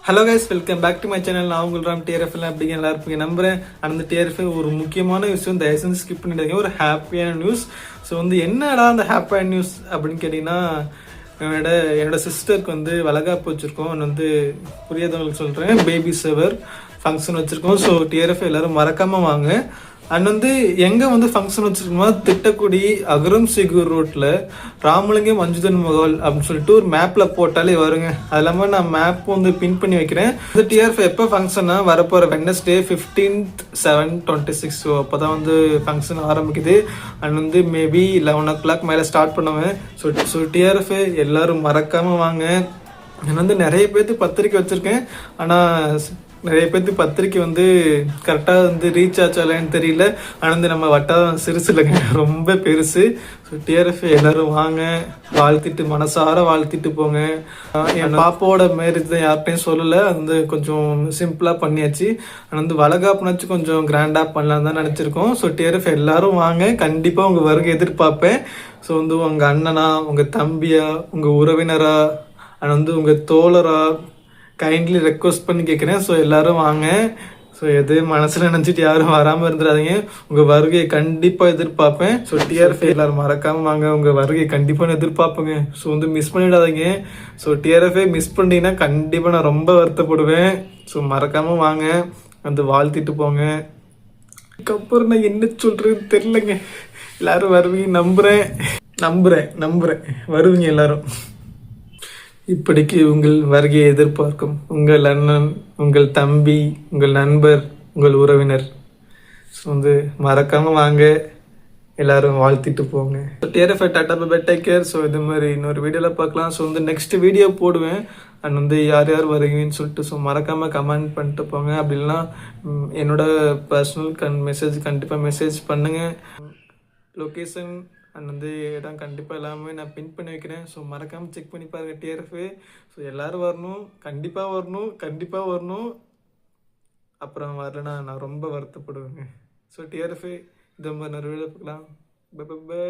Hello guys, welcome back to my channel. நான் உங்கள் ராம் டிஆர்எஃப்ல அப்படிங்க நல்லா இருப்பீங்க நம்புறேன். அந்த டிஆர்எஃப் ஒரு முக்கியமான விஷயம், தயவு செஞ்சு ஸ்கிப் பண்ணிடுங்க. ஒரு ஹாப்பியான நியூஸ். ஸோ என்னடா அந்த ஹாப்பியான நியூஸ் அப்படின்னு கேட்டிங்கன்னா, என்னோட சிஸ்டருக்கு வளகாப்பு வச்சுருக்கோம். புரியாதவங்களுக்கு சொல்கிறேன், பேபி ஷவர் ஃபங்க்ஷன் வச்சுருக்கோம். ஸோ டிஆர்எஃப் எல்லோரும் மறக்காமல் வாங்க. அண்ட் எங்கே ஃபங்க்ஷன் வச்சுருக்கோம்னா, திட்டக்குடி அகரம் சிகூர் ரோட்டில் ராமலிங்கம் அஞ்சுதன் மகால் அப்படின்னு சொல்லிட்டு ஒரு மேப்பில் போட்டாலே வருங்க. அது இல்லாமல் நான் மேப் பின் பண்ணி வைக்கிறேன். இந்த டிஆர்எஃப் எப்போ ஃபங்க்ஷனா வரப்போகிற வெட்னஸ்டே 15/7/26. ஸோ அப்போ தான் ஃபங்க்ஷன் ஆரம்பிக்குது. அண்ட் மேபி 11 o'clock மேலே ஸ்டார்ட் பண்ணுவேன். ஸோ டிஆர்எஃப் எல்லோரும் மறக்காமல் வாங்க. நான் நிறைய பேர்த்து பத்திரிக்கை வச்சுருக்கேன். ஆனால் நிறைய பேர்த்து பத்திரிக்கை கரெக்டாக ரீச் ஆச்சாலேன்னு தெரியல. ஆனால் நம்ம வட்டாரம் சிறுசு இல்லைங்க, ரொம்ப பெருசு. ஸோ டிஆர்எஃப் எல்லோரும் வாங்க, வாழ்த்திட்டு மனசார வாழ்த்திட்டு போங்க. என் பாப்பாவோட மேரேஜ் தான் யார்கிட்டையும் சொல்லலை. கொஞ்சம் சிம்பிளாக பண்ணியாச்சு. ஆனால் வளகாப்புனாச்சும் கொஞ்சம் கிராண்டாக பண்ணலாம் தான் நினச்சிருக்கோம். ஸோ டிஆர்எஃப் எல்லோரும் வாங்க, கண்டிப்பாக உங்கள் வருகை எதிர்பார்ப்பேன். ஸோ உங்கள் அண்ணனா, உங்கள் தம்பியா, உங்கள் உறவினரா, உங்கள் தோழரா கைண்ட்லி ரெக்வஸ்ட் பண்ணி கேட்குறேன். ஸோ எல்லோரும் வாங்க. ஸோ எது மனசில் நினச்சிட்டு யாரும் வராமல் இருந்துடாதீங்க. உங்கள் வருகையை கண்டிப்பாக எதிர்பார்ப்பேன். ஸோ டிஆர்எஃப் எல்லோரும் மறக்காமல் வாங்க, உங்கள் வருகையை கண்டிப்பாக மிஸ் மிஸ் பண்ணிடாதீங்க. ஸோ டிஆர்எஃப் மிஸ் பண்ணிட்டீங்கன்னா கண்டிப்பாக நான் ரொம்ப வருத்தப்படுவேன். ஸோ மறக்காமல் வாங்க, வாழ்த்திட்டு போங்க. அதுக்கப்புறம் நான் என்ன சொல்கிறேன்னு தெரிலங்க. எல்லோரும் வருவீங்க நம்புகிறேன் வருவீங்க எல்லோரும். இப்படிக்கு உங்கள் வருகையை எதிர்பார்க்கும் உங்கள் அண்ணன், உங்கள் தம்பி, உங்கள் நண்பர், உங்கள் உறவினர். ஸோ மறக்காமல் வாங்க, எல்லோரும் வாழ்த்திட்டு போங்க. TRF tata bye take care. So இது மாதிரி இன்னொரு வீடியோவில் பார்க்கலாம். ஸோ நெக்ஸ்ட் வீடியோ போடுவேன். அண்ட் யார் யார் வருவீங்கன்னு சொல்லிட்டு ஸோ மறக்காமல் கமெண்ட் பண்ணிட்டு போங்க. அப்படி இல்லைனா என்னோட பர்சனல் மெசேஜ் கண்டிப்பாக மெசேஜ் பண்ணுங்கள். லொக்கேஷன் அண்ட் இடம் கண்டிப்பாக எல்லாமே நான் பின் பண்ணி வைக்கிறேன். ஸோ மறக்காமல் செக் பண்ணி பாருங்கள் டிஆர்எஃப். ஸோ எல்லோரும் வரணும், கண்டிப்பாக வரணும். அப்புறம் வரலன்னா நான் ரொம்ப வருத்தப்படுவேங்க. ஸோ டிஆர்எஃப் இதை மாதிரி நிறைய பார்க்கலாம். பை.